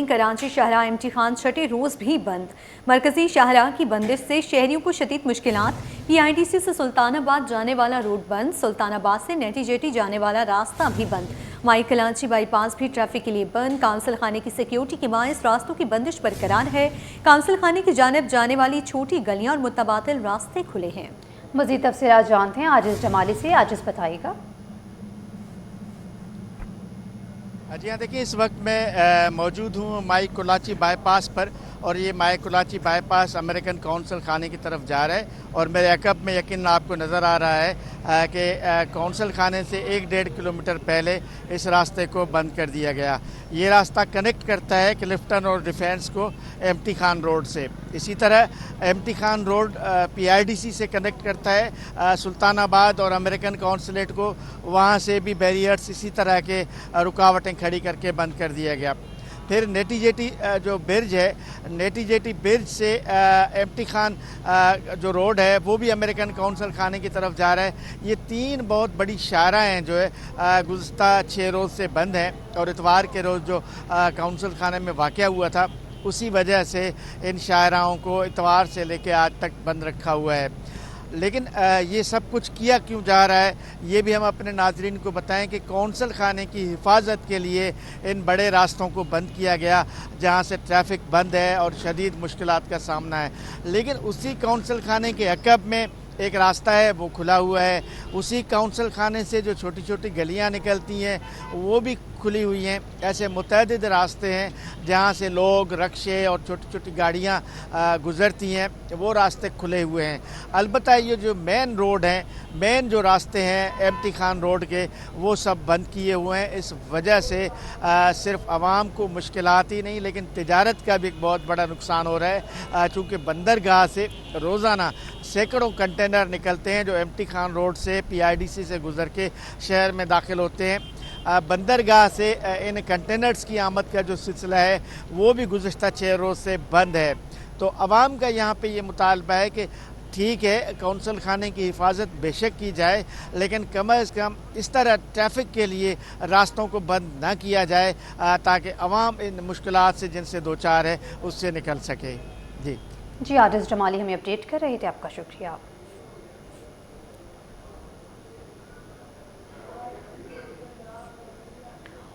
कराची शाहराह इम्तिहान छठे रोज भी बंद। मरकजी शाहराह की बंदिश से शहरियों को शदीद मुश्किलात। PIDC से सुल्तानाबाद जाने वाला रोड बंद, सुल्तानाबाद से नेटी जेटी जाने वाला रास्ता भी बंद। माई कराची बाईपास भी ट्रैफिक के लिए बंद। काउंसिल खाने की सिक्योरिटी के बायस रास्तों की बंदिश बरकरार है। काउंसिल खाने की जानिब जाने वाली छोटी गलियां और मुतबादिल रास्ते खुले हैं। मज़ीद तफसीलात जानते हैं आजिज़ जमाली से। आजिज़ बताइएगा। जी हाँ, देखिए इस वक्त मैं मौजूद हूँ माई कराची बाईपास पर और ये माई कराची बाईपास अमेरिकन काउंसिल खाने की तरफ जा रहा है और मेरे अकब में यकीन आपको नज़र आ रहा है कि काउंसिल खाने से 1-1.5 किलोमीटर पहले इस रास्ते को बंद कर दिया गया। ये रास्ता कनेक्ट करता है क्लिफ्टन और डिफेंस को एमटी खान रोड से। इसी तरह एमटी खान रोड PIDC से कनेक्ट करता है सुल्तानाबाद और अमेरिकन काउंसलेट को। वहाँ से भी बैरियर्स इसी तरह के रुकावटें खड़ी करके बंद कर दिया गया। फिर नेटी जेटी जो ब्रिज है, नेटी जेटी ब्रिज से एमटी खान जो रोड है वो भी अमेरिकन काउंसिल खाने की तरफ जा रहा है। ये 3 बहुत बड़ी शाहराह हैं जो है गुज़श्ता 6 रोज़ से बंद हैं और इतवार के रोज़ जो काउंसिल खाने में वाक़या हुआ था उसी वजह से इन शाहराहों को इतवार से लेकर आज तक बंद रखा हुआ है। लेकिन ये सब कुछ किया क्यों जा रहा है ये भी हम अपने नाजरीन को बताएं कि काउंसिल खाने की हिफाजत के लिए इन बड़े रास्तों को बंद किया गया जहां से ट्रैफिक बंद है और शदीद मुश्किलात का सामना है। लेकिन उसी काउंसिल खाने के अकब में एक रास्ता है वो खुला हुआ है। उसी काउंसिल खाने से जो छोटी छोटी गलियां निकलती हैं वो भी खुली हुई हैं। ऐसे मुतअद्दिद रास्ते हैं जहां से लोग, रक्शे और छोटी छोटी गाड़ियां गुज़रती हैं, वो रास्ते खुले हुए हैं। अलबत्ता ये जो मेन रोड हैं, मेन जो रास्ते हैं एमटी खान रोड के, वो सब बंद किए हुए हैं। इस वजह से सिर्फ आवाम को मुश्किलात ही नहीं लेकिन तिजारत का भी एक बहुत बड़ा नुकसान हो रहा है चूँकि बंदरगाह से रोज़ाना सैकड़ों कंटेनर निकलते हैं जो एमटी खान रोड से PIDC से गुज़र के शहर में दाखिल होते हैं। बंदरगाह से इन कंटेनर्स की आमद का जो सिलसिला है वो भी गुज़श्ता 6 रोज़ से बंद है। तो आवाम का यहाँ पे ये मुतालबा है कि ठीक है काउंसिल खाने की हिफाजत बेशक की जाए लेकिन कम अज़ कम इस तरह ट्रैफिक के लिए रास्तों को बंद ना किया जाए ताकि आवाम इन मुश्किलात से जिनसे दो चार है उससे निकल सके। जी आजिज़ जमाली हमें अपडेट कर रहे थे, आपका शुक्रिया।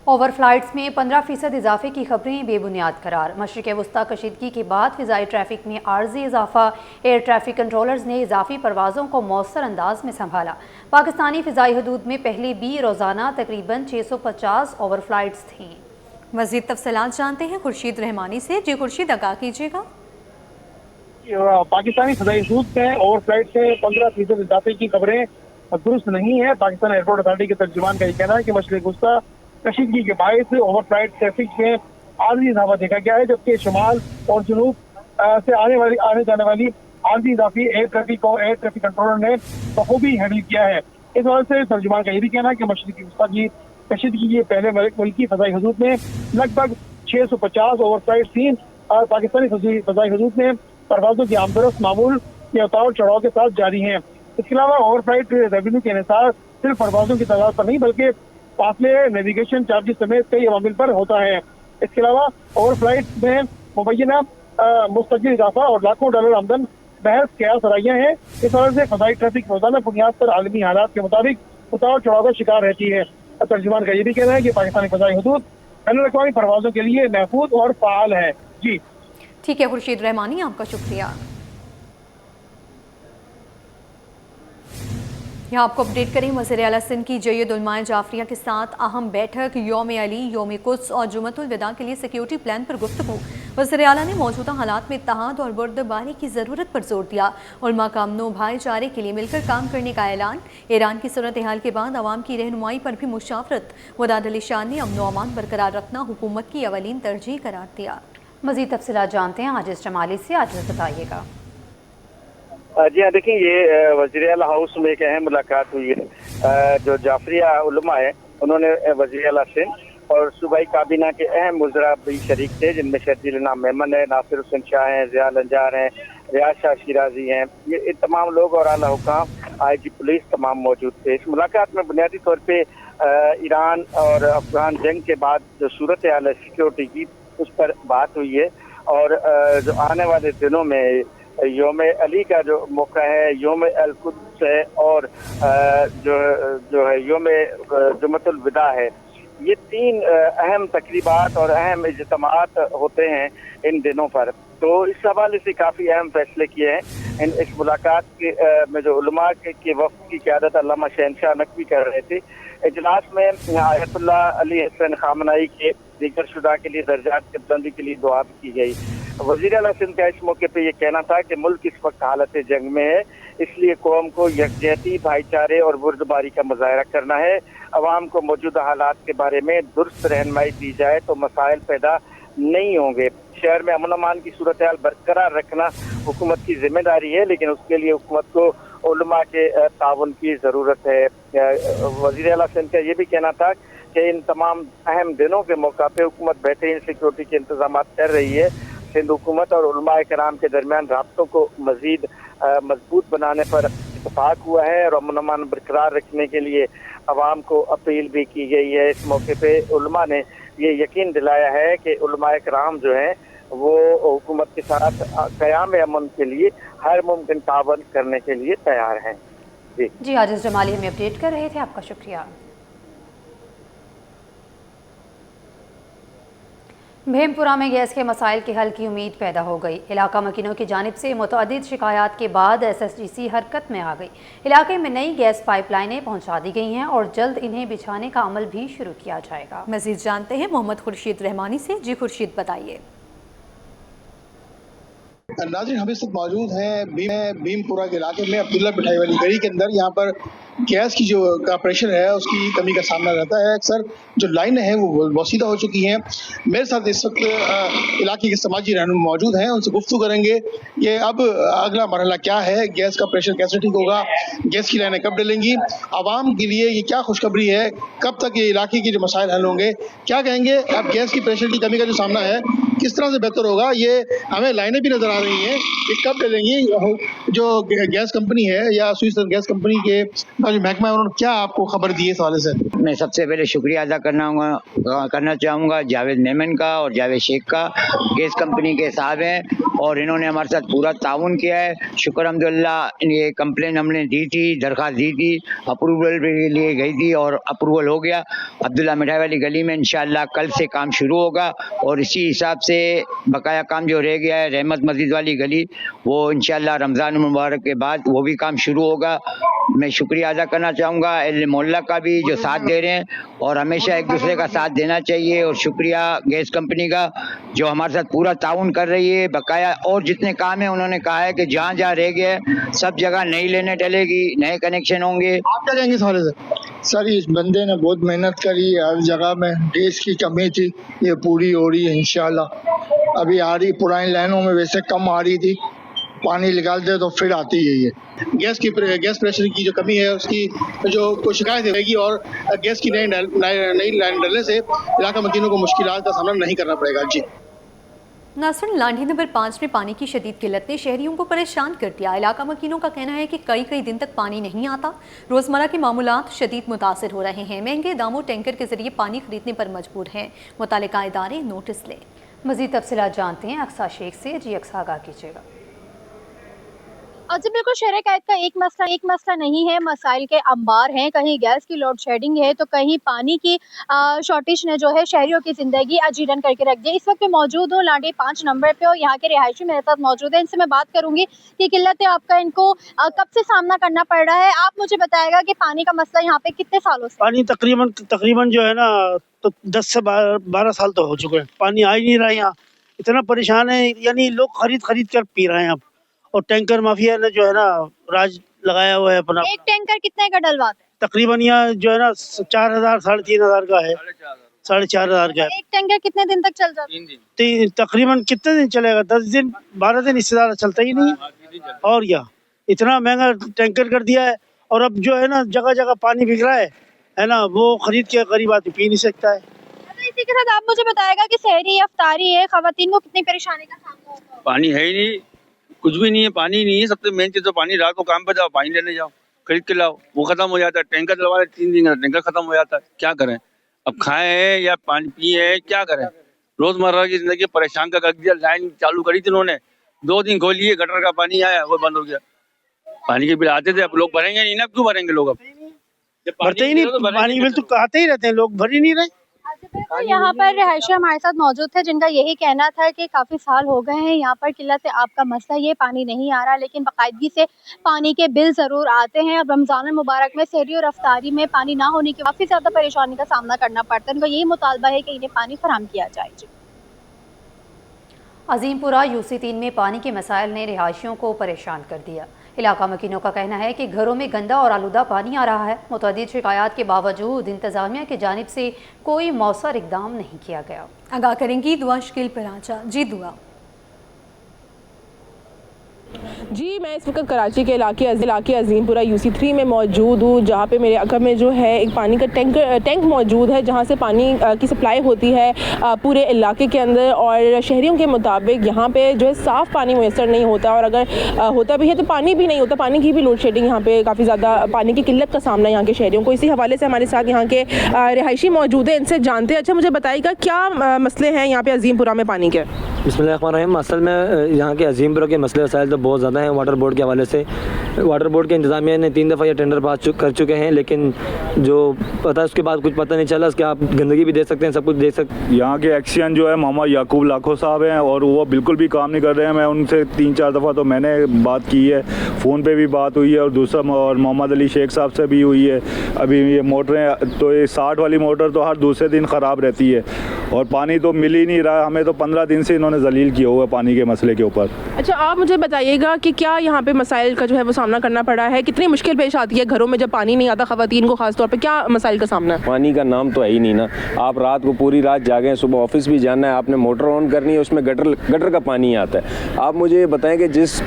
ओवर फ्लाइट्स में 15% इजाफे की खबरें बेबुनियाद करार। मशरिक़ वस्ता कशीदगी के बाद फ़िज़ाई ट्रैफिक में आर्जी इजाफा। एयर ट्रैफिक कंट्रोलर्स ने इजाफी परवाज़ों को मौसर अंदाज में संभाला। पाकिस्तानी फ़िज़ाई हदूद में पहले भी रोज़ाना तकरीबन 650 ओवर फ्लाइट्स थीं। मज़ीद तफसीलात जानते हैं खुर्शीद रहमानी से। जी खुर्शीद, आगाह कीजिएगा। पाकिस्तानी फ़िज़ाई हदूद में ओवर फ्लाइट से 15% इजाफे की खबरें दुरुस्त नहीं है। पाकिस्तान एयरपोर्ट अथॉरिटी के तर्जुमान का ये कहना है कि मशरिक़ वस्ता कशीदगी के बायस ओवर फ्लाइट ट्रैफिक में आर्जी इजाफा देखा गया है, जबकि शुमाल और जुनूब से आने जाने वाली आर्जी इजाफी एयर ट्रैफिक कंट्रोलर ने बखूबी हैंडल किया है। इस वजह से तर्जुमान का ये भी कहना है कि मशरिक़ी वस्ता की कशीदगी के पहले मुल्की फ़िज़ाई हदूद में लगभग 650 ओवर फ्लाइट थी। पाकिस्तानी फ़िज़ाई हदूद में परवाज़ों की आमदरफ्त मामूल के उतार चढ़ाव के साथ जारी है। इसके अलावा ओवर फ्लाइट रेवेन्यू के अनुसार सिर्फ परवाज़ों की तादाद पर नहीं बल्कि फासले, नेविगेशन चार्जेस समेत कई अवामिल पर होता है। इसके अलावा ओवर फ्लाइट में मुबैना मुस्तकिल इजाफा और लाखों डॉलर आमदन बहस कयास रहियाँ हैं। इस वजह से फ़िज़ाई ट्रैफिक रोजाना बुनियाद पर आलमी हालात के मुताबिक उतार चढ़ाव का शिकार रहती है। तर्जुमान का ये भी कहना है कि पाकिस्तानी फ़िज़ाई हदूद बैनुल-अक़वामी परवाज़ों के लिए महफूज और फ़ाल है। जी ठीक है खुर्शीद रहमानी, आपका शुक्रिया। यहाँ आपको अपडेट करें, वज़ीर आला सिंध की जय्यद उलमाए जाफरिया के साथ अहम बैठक। यौम अली, यौम कुद्स और जुमतुल विदा के लिए सिक्योरिटी प्लान पर गुफ्तगू। वज़ीर आला ने मौजूदा हालात में इत्तेहाद और बुर्दबारी की ज़रूरत पर जोर दिया। उलमा का अमन भाईचारे के लिए मिलकर काम करने का ऐलान। ईरान की सूरत हाल के बाद अवाम की रहनुमाई पर भी मुशावरत। मुदाद अली शाह ने अमन अमान बरकरार रखना हुकूमत की अवलीन तरजीह करार दिया। मज़ीद तफसीलात जानते हैं आजिज़ जमाली से। आजिज़ बताइएगा। जी हाँ, देखिए ये वज़ीर आला हाउस में एक अहम मुलाकात हुई है। जो जाफरिया उलमा है उन्होंने वज़ीर आला सिंध और सूबाई काबीना के अहम मुज़रा भी शरीक थे, जिनमें शर्जील इनाम मेमन है, नासिर हुसैन शाह हैं, ज़िया लंजार हैं, रियाज शाह शिराजी हैं। ये तमाम लोग और आला हुकाम, IG पुलिस तमाम मौजूद थे। इस मुलाकात में बुनियादी तौर पर ईरान और अफगान जंग के बाद जो सूरत हाल है सिक्योरिटी की उस पर बात हुई है। और जो आने वाले दिनों में योम अली का जो मौका है, योम अल कुद्स है और जो है योम जुमतुल विदा है, ये 3 अहम तकरीबात और अहम इज्तिमाआत होते हैं इन दिनों पर। तो इस हवाले से काफ़ी अहम फैसले किए हैं। इस मुलाकात के में जो उलमा के वफ़द की क़यादत अल्लामा शहनशाह नकवी कर रहे थे, इजलास में आयतुल्लाह अली हसन खामनाई के दीगर शुदा के लिए दर्जात की बुलंदी के लिए दुआ भी की गई। वज़ीर आला सिंध का इस मौके पे ये कहना था कि मुल्क इस वक्त हालत जंग में है, इसलिए कौम को यकजहती, भाईचारे और बुर्दबारी का मुजाहरा करना है। अवाम को मौजूदा हालात के बारे में दुरुस्त रहनुमाई दी जाए तो मसाइल पैदा नहीं होंगे। शहर में अमन अमान की सूरत हाल बरकरार रखना हुकूमत की जिम्मेदारी है, लेकिन उसके लिए हुकूमत को उलमा के ताउन की ज़रूरत है। वज़ीर आला सिंध का ये भी कहना था कि इन तमाम अहम दिनों के मौका पे हुकूमत बेहतरीन सिक्योरिटी के इंतजाम कर रही है। सिंध हुकूमत और उलमा कराम के दरमियान राब्तों को मज़ीद मजबूत बनाने पर इत्तफाक हुआ है और अमन अमान बरकरार रखने के लिए अवाम को अपील भी की गई है। इस मौके पे उलमा ने ये यकीन दिलाया है कि उलमा कराम जो हैं वो हुकूमत के साथ क़याम अमन के लिए हर मुमकिन तावन करने के लिए तैयार हैं। जी आजिज़ जमाली हमें अपडेट कर रहे थे, आपका शुक्रिया। भीमपुरा में गैस के मसाइल के हल की उम्मीद पैदा हो गई। इलाका मकीनों की जानिब से मुतअद्दिद शिकायत के बाद SSDC हरकत में आ गई। इलाके में नई गैस पाइपलाइनें पहुंचा दी गई हैं और जल्द इन्हें बिछाने का अमल भी शुरू किया जाएगा। मजीद जानते हैं मोहम्मद खुर्शीद रहमानी से। जी खुर्शीद, बताइए। नाज़रीन, हम इस वक्त मौजूद हैं भीमपुरा के इलाके में अब्दुल्ला मिठाई वाली गली के अंदर। यहाँ पर गैस की जो का प्रेशर है उसकी कमी का सामना रहता है। अक्सर जो लाइनें हैं वो वसीदा हो चुकी हैं। मेरे साथ इस वक्त इलाके के समाजी रहनुमा मौजूद हैं, उनसे गुफ्तगू करेंगे ये अब अगला मरहला क्या है, गैस का प्रेशर कैसे ठीक होगा, गैस की लाइनें कब डलेंगी, आवाम के लिए ये क्या खुशखबरी है, कब तक ये इलाके के जो मसाइल हल होंगे, क्या कहेंगे। अब गैस की प्रेशर की कमी का जो सामना है किस तरह से बेहतर होगा, ये हमें लाइनें भी नजर आ रही हैं कि कब डलेंगी। जो गैस कंपनी है या स्विस गैस कंपनी के जो महकमा है उन्होंने क्या आपको खबर दी है इस हवाले से? मैं सबसे पहले शुक्रिया अदा करना चाहूँगा जावेद मेमन का और जावेद शेख का। गैस कंपनी के साहब हैं और इन्होंने हमारे साथ पूरा ताउन किया है। शुक्र अल्हम्दुलिल्लाह। ये कंप्लेन हमने दी थी, दरख्वास्त दी थी, अप्रूवल के लिए गई थी और अप्रूवल हो गया। अब्दुल्ला मिठाई वाली गली में इंशाअल्लाह कल से काम शुरू होगा और इसी हिसाब से बकाया काम जो रह गया है रहमत मस्जिद वाली गली, वो इंशाअल्लाह रमज़ान मुबारक के बाद वो भी काम शुरू होगा। मैं शुक्रिया अदा करना चाहूँगा अहले मोहल्ला का भी जो साथ दे रहे हैं और हमेशा एक दूसरे का साथ देना चाहिए। और शुक्रिया गैस कंपनी का जो हमारे साथ पूरा ताउन कर रही है। बकाया और जितने काम है उन्होंने कहा है कि जहाँ जहाँ रह गए सब जगह नई लेने डलेगी, नए कनेक्शन होंगे। आप क्या कहेंगे इस हवाले से? सर, इस बंदे ने बहुत मेहनत करी, हर जगह में गैस की कमी थी, ये पूरी हो रही है इंशाल्लाह। अभी आ रही, पुरानी लाइनों में वैसे कम आ रही थी, पानी निकालते तो फिर आती है। ये गैस प्रेशर की जो कमी है उसकी जो कोई शिकायत रहेगी और गैस की नई लाइन डलने से इलाका मकीनों को मुश्किलात का सामना नहीं करना पड़ेगा। जी नासरन, लांढी नंबर 5 में पानी की शदीद किल्लत ने शहरियों को परेशान कर दिया। इलाका मकीनों का कहना है कि कई दिन तक पानी नहीं आता। रोज़मर्रा के मामूलात शदीद मुतासर हो रहे हैं। महंगे दामों टैंकर के जरिए पानी खरीदने पर मजबूर हैं। मुतालिका इदारे नोटिस लें। मज़ीद तफसीलात जानते हैं अक्सा शेख से। जी अक्सा, आगाह कीजिएगा। जी बिल्कुल, शहर कैद का एक मसला नहीं है, मसाइल के अंबार हैं। कहीं गैस की लोड शेडिंग है तो कहीं पानी की शॉर्टेज ने जो है शहरियों की ज़िंदगी अजीरन करके रख दी। इस वक्त मैं मौजूद हूँ लांडी 5 नंबर पे और यहाँ के रिहायशी मेरे साथ मौजूद है। इनसे मैं बात करूँगी कि किल्लत आपका इनको कब से सामना करना पड़ रहा है। आप मुझे बताएगा कि पानी का मसला यहाँ पे कितने सालों से? पानी तकरीबन जो है ना तो 10 से 12 साल तो हो चुके हैं। पानी आ ही नहीं रहा यहाँ, इतना परेशान है। यानी लोग खरीद कर पी रहे हैं अब। और टैंकर माफिया ने जो है ना राज लगाया हुआ है अपना। एक टैंकर कितने का डलवाते हैं? तकरीबन यहाँ जो है ना 4,000 3,500 का है, 4,500 का है। एक टैंकर कितने दिन तक चल जाता है? तकरीबन कितने दिन चलेगा? 10 दिन 12 दिन, इससे ज्यादा चलता ही नहीं। और क्या, इतना महंगा टैंकर कर दिया है। और अब जो है ना जगह जगह पानी बिक रहा है ना, वो खरीद के गरीब आदमी पी नहीं सकता है। इसी के साथ आप मुझे बताएगा कि सहरी अफ्तारी है, खवातीन को कितनी परेशानी का सामना होता है? पानी है ही नहीं, कुछ भी नहीं है, पानी नहीं है। सबसे मेन चीज तो पानी। रात को काम पे जाओ, पानी लेने जाओ, खरीद के लाओ, वो खत्म हो जाता है। टैंकर चलवा रहे 3 दिन का टैंकर खत्म हो जाता है। क्या करें अब? खाए हैं या पानी पिए हैं, क्या करें? रोजमर्रा की जिंदगी परेशान कर दिया। लाइन चालू करी थी उन्होंने, 2 दिन खोलिए, गटर का पानी आया वो बंद हो गया। पानी के बिल आते थे, अब लोग भरेंगे नहीं ना, क्यों भरेंगे लोग? अब जब भरते ही नहीं, पानी बिल तो आते ही रहते हैं, लोग भर ही नहीं रहे। तो यहाँ पर रहायशी हमारे साथ मौजूद थे जिनका यही कहना था कि काफ़ी साल हो गए हैं यहाँ पर किल्लत आब का मसला, ये पानी नहीं आ रहा, लेकिन बाकायदगी से पानी के बिल ज़रूर आते हैं। अब रमज़ान मुबारक में सहरी और अफ्तारी में पानी ना होने की काफ़ी ज़्यादा परेशानी का सामना करना पड़ता है। उनका यही मुतालबा है कि इन्हें पानी फराहम किया जाए। जी। अजीमपुरा UC3 में पानी के मसाइल ने रिहायशियों को परेशान कर दिया। इलाका मकीनों का कहना है कि घरों में गंदा और आलूदा पानी आ रहा है। मुतअद्दिद शिकायत के बावजूद इंतजामिया की जानिब से कोई मौसर इकदाम नहीं किया गया। आगाह करेंगी दुआ शकील परांचा। जी दुआ। जी, मैं इस वक्त कराची के इलाके अजीमपुरा UC3 में मौजूद हूँ, जहाँ पे मेरे अकब में जो है एक पानी का टैंक मौजूद है, जहाँ से पानी की सप्लाई होती है पूरे इलाके के अंदर। और शहरियों के मुताबिक यहाँ पे जो है साफ़ पानी मुयसर नहीं होता, और अगर होता भी है तो पानी भी नहीं होता। पानी की भी लोड शेडिंग, यहाँ पे काफ़ी ज़्यादा पानी की किल्लत का सामना यहाँ के शहरियों को। इसी हवाले से हमारे साथ यहाँ के रिहायशी मौजूद है, इनसे जानते हैं। अच्छा, मुझे बताइएगा क्या मसले हैं यहाँ पे अजीमपुरा में पानी के? बिस्मिल्लाहिर्रहमानिर्रहीम। असल में यहाँ के अजीमपुरा के मसले वसाइल तो बहुत ज़्यादा हैं। वाटर बोर्ड के हवाले से वाटर बोर्ड के इंतज़ामिया ने 3 दफ़ा ये टेंडर पास कर चुके हैं, लेकिन जो पता उसके बाद कुछ पता नहीं चला। उसके आप गंदगी भी दे सकते हैं, सब कुछ दे सकते हैं। यहाँ के एक्शन जो है मोहम्मद याकूब लाखो साहब हैं, और वो बिल्कुल भी काम नहीं कर रहे हैं। मैं उनसे 3-4 दफ़ा तो मैंने बात की है, फ़ोन पे भी बात हुई है, और दूसरा और मोहम्मद अली शेख साहब से भी हुई है। अभी ये मोटरें तो ये 60 वाली मोटर तो हर दूसरे दिन ख़राब रहती है, और पानी तो मिल ही नहीं रहा। हमें तो 15 दिन से इन्होंने जलील किया हुआ पानी के मसले के ऊपर। अच्छा, आप मुझे बताइएगा कि क्या यहाँ पे मसाइल का जो है वो सामना करना पड़ा है? कितनी मुश्किल पेश आती है घरों में जब पानी नहीं आता, ख़वातीन को खास तौर पे क्या मसाइल का सामना है? पानी का नाम तो है ही नहीं ना। आप रात को पूरी रात जागें, सुबह ऑफिस भी जाना है, आपने मोटर ऑन करनी है, उसमें गटर का पानी आता है। आप मुझे ये बताएं कि जिस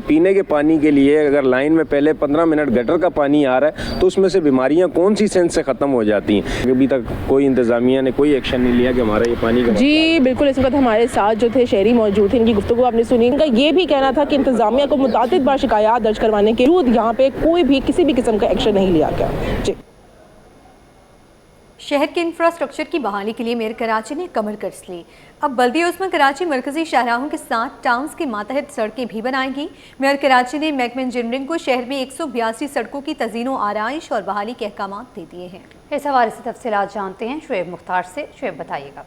पीने के पानी के लिए अगर लाइन में पहले 15 मिनट गटर का पानी आ रहा है, तो उसमें से बीमारियाँ कौन सी सेंस से ख़त्म हो जाती हैं? अभी तक कोई इंतज़ामिया ने कोई एक्शन नहीं लिया कि हमारा ये पानी का। जी बिल्कुल, इस वक्त हमारे साथ जो थे शहरी मौजूद थे, इनकी गुफ्तगू आपने सुनी। इनका ये भी कहना था कि इंतजामिया को मुतादिद बार शिकायत दर्ज करवाने के बावजूद यहाँ पे कोई भी किसी भी किस्म का एक्शन नहीं लिया गया। जी। शहर के इंफ्रास्ट्रक्चर की बहाली के लिए मेयर कराची ने कमर कस ली। अब बल्दिया उस्मा कराची मरकजी शाहराहों के साथ टाउन्स के मातहत सड़कें भी बनाएंगी। मेयर कराची ने महकमा इंजीनियरिंग को शहर में 182 सड़कों की तज़ीनो आराइश और बहाली के अहकाम दे दिए हैं। इस हवाले से तफसीलात जानते हैं शुएब मुख्तार से। शुएब, बताइएगा।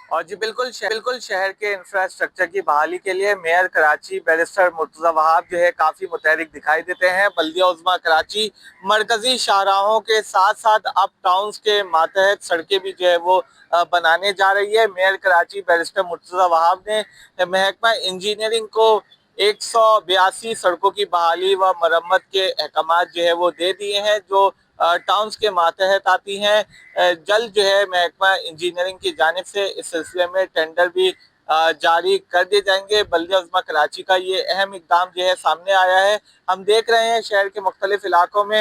और जी बिल्कुल शहर के इंफ्रास्ट्रक्चर की बहाली के लिए मेयर कराची बैरिस्टर मुर्तज़ा वहाब जो है काफ़ी मुतहरिक दिखाई देते हैं। बल्दिया उज़्मा कराची मरकजी शाहराहों के साथ साथ अब टाउन्स के मातहत सड़कें भी जो है वो बनाने जा रही है। मेयर कराची बैरिस्टर मुर्तज़ा वहाब ने महकमा इंजीनियरिंग को 182 सड़कों की बहाली व मरम्मत के अहकाम जो है वो दे दिए हैं, जो टाउन्स के मातहत आती हैं। जल्द जो है महकमा इंजीनियरिंग की जानिब से इस सिलसिले में टेंडर भी जारी कर दिए जाएंगे। बल्दिया उज़्मा कराची का ये अहम इक़दाम जो है सामने आया है। हम देख रहे हैं शहर के मुख्तलिफ इलाकों में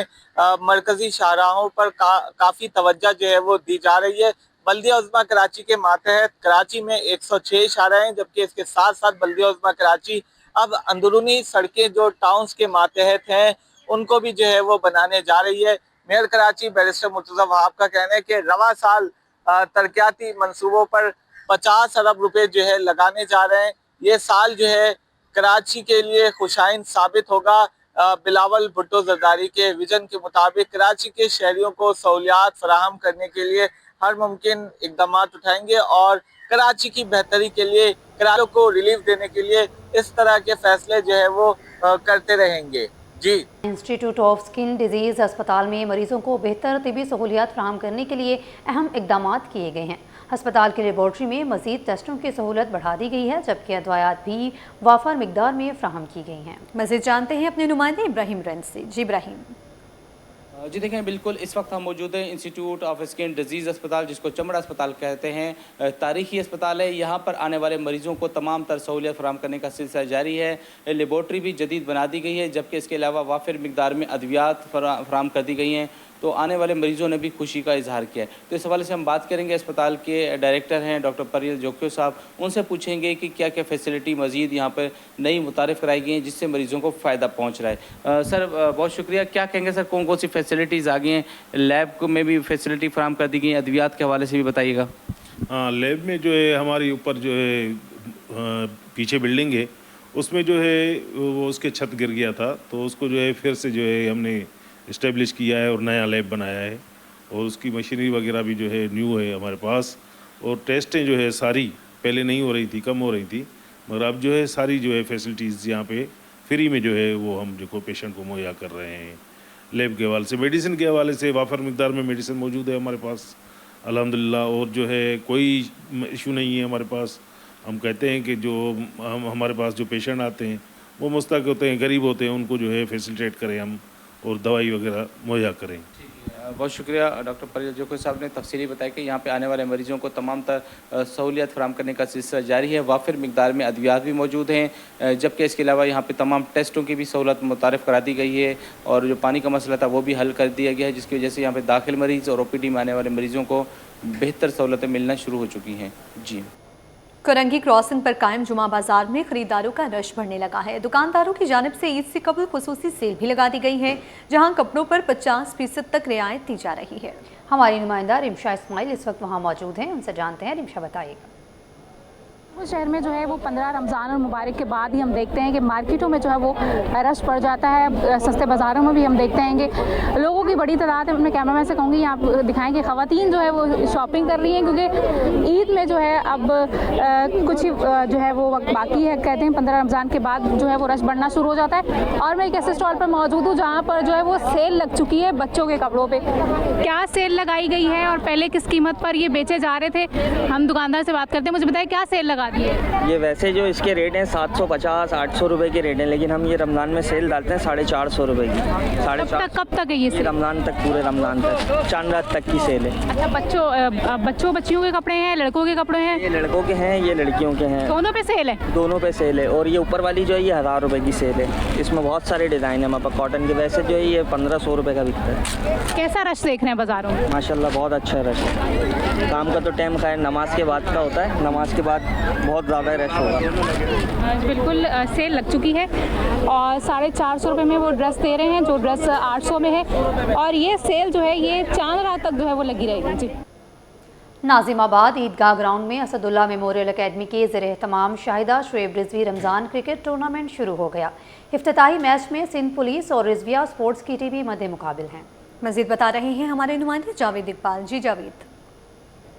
मरकजी शाहराहों पर काफ़ी तवज्जो जो है वो दी जा रही है। बल्दिया उज़्मा कराची के मातहत कराची में 106 शाहराएँ, जबकि इसके साथ साथ बल्दिया उज़्मा कराची अब अंदरूनी सड़कें जो टाउन्स के मातहत हैं उनको भी जो है वो बनाने जा रही है। मेयर कराची बैरिस्टर मुर्तज़ा वहाब का कहना है कि रवा साल तरक्याती मंसूबों पर 50 अरब रुपए जो है लगाने जा रहे हैं। ये साल जो है कराची के लिए खुशाइन साबित होगा। बिलावल भुट्टो जरदारी के विजन के मुताबिक कराची के शहरियों को सहूलियात फराहम करने के लिए हर मुमकिन इकदाम उठाएंगे और कराची की बेहतरी के लिए, कराचियों को रिलीफ देने के लिए इस तरह के फैसले जो है वो करते रहेंगे। जी। इंस्टीट्यूट ऑफ स्किन डिजीज़ अस्पताल में मरीजों को बेहतर तिबी सहूलियात फराहम करने के लिए अहम इकदाम किए गए हैं। अस्पताल की लेबॉर्ट्री में मज़ीद टेस्टों की सहूलत बढ़ा दी गई है, जबकि अदवायात भी वाफर मिकदार में फराहम की गई हैं। मज़ीद जानते हैं अपने नुमाइंदे इब्राहिम रंज से। जी इब्राहिम। जी देखें, बिल्कुल इस वक्त हम मौजूद हैं इंस्टीट्यूट ऑफ स्किन डिजीज़ अस्पताल, जिसको चमड़ा अस्पताल कहते हैं। तारीखी अस्पताल है। यहाँ पर आने वाले मरीज़ों को तमाम तर सहूलियत फराहम करने का सिलसिला जारी है। लेबॉर्ट्री भी जदीद बना दी गई है, जबकि इसके अलावा वाफिर मिकदार में अद्वियात फराहम कर दी गई हैं। तो आने वाले मरीजों ने भी खुशी का इजहार किया है। तो इस हवाले से हम बात करेंगे, अस्पताल के डायरेक्टर हैं डॉक्टर परवेज़ जोखियो साहब, उनसे पूछेंगे कि क्या क्या फैसिलिटी मज़ीद यहाँ पर नई मुतारिफ़ कराई गई हैं जिससे मरीज़ों को फ़ायदा पहुँच रहा है। सर बहुत शुक्रिया। क्या कहेंगे सर, कौन कौन सी फैसिलिटीज़ आ गई हैं? लैब में भी फैसिलिटी फराहम कर दी गई, अद्वियात के हवाले से भी बताइएगा। हाँ, लैब में जो है हमारी ऊपर जो है पीछे बिल्डिंग है, उसमें जो है वो उसके छत गिर गया था, तो उसको जो है फिर से जो है हमने इस्टेब्लिश किया है और नया लैब बनाया है, और उसकी मशीनरी वगैरह भी जो है न्यू है हमारे पास। और टेस्टें जो है सारी पहले नहीं हो रही थी, कम हो रही थी, मगर अब जो है सारी जो है फैसिलिटीज़ यहाँ पे फ्री में जो है वो हम जो पेशेंट को मुहैया कर रहे हैं। लैब के हवाले से, मेडिसिन के हवाले से वाफर मिकदार में मेडिसिन मौजूद है हमारे पास अल्हम्दुलिल्लाह, और जो है कोई इशू नहीं है हमारे पास। हम कहते हैं कि जो हमारे पास जो पेशेंट आते हैं वो मुस्तक होते हैं, गरीब होते हैं, उनको जो है फैसिलिटेट करें हम और दवाई वगैरह मुहैया करें। बहुत शुक्रिया डॉक्टर परवेज़ जोखियो साहब ने तफसीली बताया कि यहाँ पे आने वाले मरीजों को तमाम सहूलियत फराहम करने का सिलसिला जारी है। वाफिर मिकदार में अद्वियात भी मौजूद हैं, जबकि इसके अलावा यहाँ पे तमाम टेस्टों की भी सहूलत मुतारिफ़ करा दी गई है, और जो पानी का मसला था वो भी हल कर दिया गया है, जिसकी वजह से यहाँ पे दाखिल मरीज़ और OPD में आने वाले मरीज़ों को बेहतर सहूलतें मिलना शुरू हो चुकी हैं। जी। करंगी क्रॉसिंग पर कायम जुमा बाजार में खरीदारों का रश बढ़ने लगा है। दुकानदारों की जानिब से ईद से कबल खुसूसी सेल भी लगा दी गई है, जहां कपड़ों पर 50% तक रियायत दी जा रही है। हमारी नुमाइंदा रिमशा इस्माइल इस वक्त वहाँ मौजूद हैं, उनसे जानते हैं। रिमशा बताइएगा। शहर में जो है वो 15 रमज़ान और मुबारक के बाद ही हम देखते हैं कि मार्केटों में जो है वो रश पड़ जाता है। सस्ते बाज़ारों में भी हम देखते हैं कि लोगों की बड़ी तादाद है। अपने कैमरामैन से कहूँगी आप दिखाएं कि ख़वातीन जो है वो शॉपिंग कर रही हैं, क्योंकि ईद में जो है अब कुछ ही जो है वो वक्त बाकी है। कहते हैं 15 रमज़ान के बाद जो है वो रश बढ़ना शुरू हो जाता है। और मैं एक ऐसे स्टॉल पर मौजूद हूँ जहाँ पर जो है वो सेल लग चुकी है बच्चों के कपड़ों पर। क्या सेल लगाई गई है और पहले किस कीमत पर ये बेचे जा रहे थे? हम दुकानदार से बात करते हैं। मुझे बताएं क्या सेल लगा दी है? ये वैसे जो इसके रेट हैं 750-800 रुपए के रेट हैं, लेकिन हम ये रमज़ान में सेल डालते हैं 450 रुपए की। 450। कब तक है ये सेल? रमज़ान तक, पूरे रमज़ान तक, चांद रात तक की सेल है। अच्छा, बच्चियों के कपड़े हैं, लड़कों के कपड़े हैं? ये लड़कों के हैं, ये लड़कियों के हैं। दोनों पे सेल है? दोनों पे सेल है। और ये ऊपर वाली जो है ये 1000 रुपए की सेल है। इसमें बहुत सारे डिज़ाइन है हमारे पास कॉटन के। वैसे जो है ये 1500 रुपए का बिकता है। कैसा रश देख रहे हैं बाज़ारों में? माशाल्लाह बहुत अच्छा रश है। काम का तो टाइम खैर नमाज के बाद का होता है, नमाज के बाद बहुत ज़्यादा रश होगा। बिल्कुल सेल लग चुकी है और 450 रुपये में वो ड्रेस दे रहे हैं, जो ड्रेस 800 में है। और ये सेल जो है ये चांद रात तक जो है वो लगी रहेगी। जी। नाजिमाबाद ईदगाह ग्राउंड में असदुल्ला मेमोरियल अकेडमी के ज़ेर एहतमाम शाहिदा शुएब रिजवी रमज़ान क्रिकेट टूर्नामेंट शुरू हो गया। इफ्तिताही मैच में सिंध पुलिस और रिजविया स्पोर्ट्स की टीमें मद्दे मुकाबिल हैं। मज़ीद बता रहे हैं हमारे नुमाइंदे जावेद इकबाल। जी जावेद।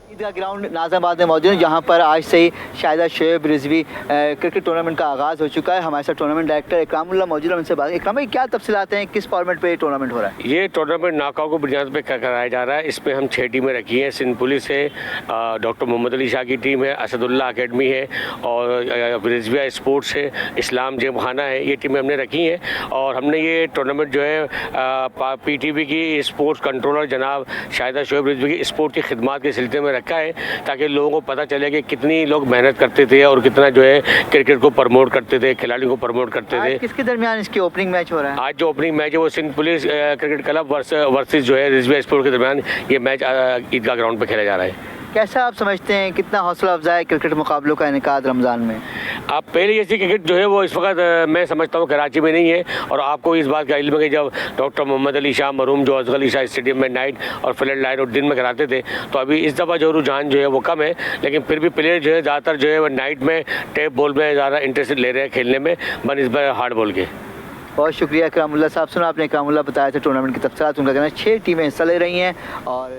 ईदगाह ग्राउंड नाज़िमाबाद में मौजूद है, जहाँ पर आज से ही शाहिदा शुएब रिजवी क्रिकेट टूर्नामेंट का आगाज़ हो चुका है। हमारे साथ टूर्नामेंट डायरेक्टर इकरामुल्लाह मौजूद है, उनसे बात। इकराम भाई, क्या तफसीलात हैं, किस फॉर्मेट पे ये टूर्नामेंट हो रहा है? ये टूर्नामेंट नॉकआउट की बुनियाद पे कराया जा रहा है। इसमें हम 6 टीमें रखी हैं। सिंध पुलिस है, डॉक्टर मोहम्मद अली शाह की टीम है, असदुल्ला अकेडमी है और रिजविया स्पोर्ट्स है, इस्लाम जिम खाना है। ये टीमें हमने रखी हैं और हमने ये टूर्नामेंट जो है PTV की स्पोर्ट्स कंट्रोलर जनाब शाहिदा शुएब रिजवी की स्पोर्ट की खिदमात के सिलसिले में रखा है, ताकि लोगों को पता चले कि कितनी लोग मेहनत करते थे और कितना जो है क्रिकेट को प्रमोट करते थे, खिलाड़ियों को प्रमोट करते थे। किसके दरमियान इसकी ओपनिंग मैच हो रहा है? आज जो ओपनिंग मैच है वो Sindh police cricket club versus जो है रिजविया स्पोर्ट के दरमियान ये मैच ईदगाह ग्राउंड पर खेला जा रहा है। कैसा आप समझते हैं, कितना हौसला अफजा है क्रिकेट मुकाबलों का इनेकाद रमज़ान में? आप पहले जैसी क्रिकेट जो है वो इस वक्त मैं समझता हूँ कराची में नहीं है, और आपको इस बात का इल्म है कि जब डॉक्टर मोहम्मद अली शाह मरहूम जो अज़हर अली शाह स्टेडियम में नाइट और फ्लड लाइट और दिन में कराते थे, तो अभी इस दफ़ा जो रुझान जो है वो कम है, लेकिन फिर भी प्लेयर जो है ज़्यादातर जो है वो नाइट में टेप बॉल में ज़्यादा इंटरेस्ट ले रहे हैं खेलने में बनिस्बत हार्ड बॉल के। बहुत शुक्रिया इकरामुल्लाह साहब। सुना आपने, इकरामुल्लाह बताया था टूर्नामेंट की तफसीलात। उनका कहना है 6 टीमें हिस्सा ले रही हैं और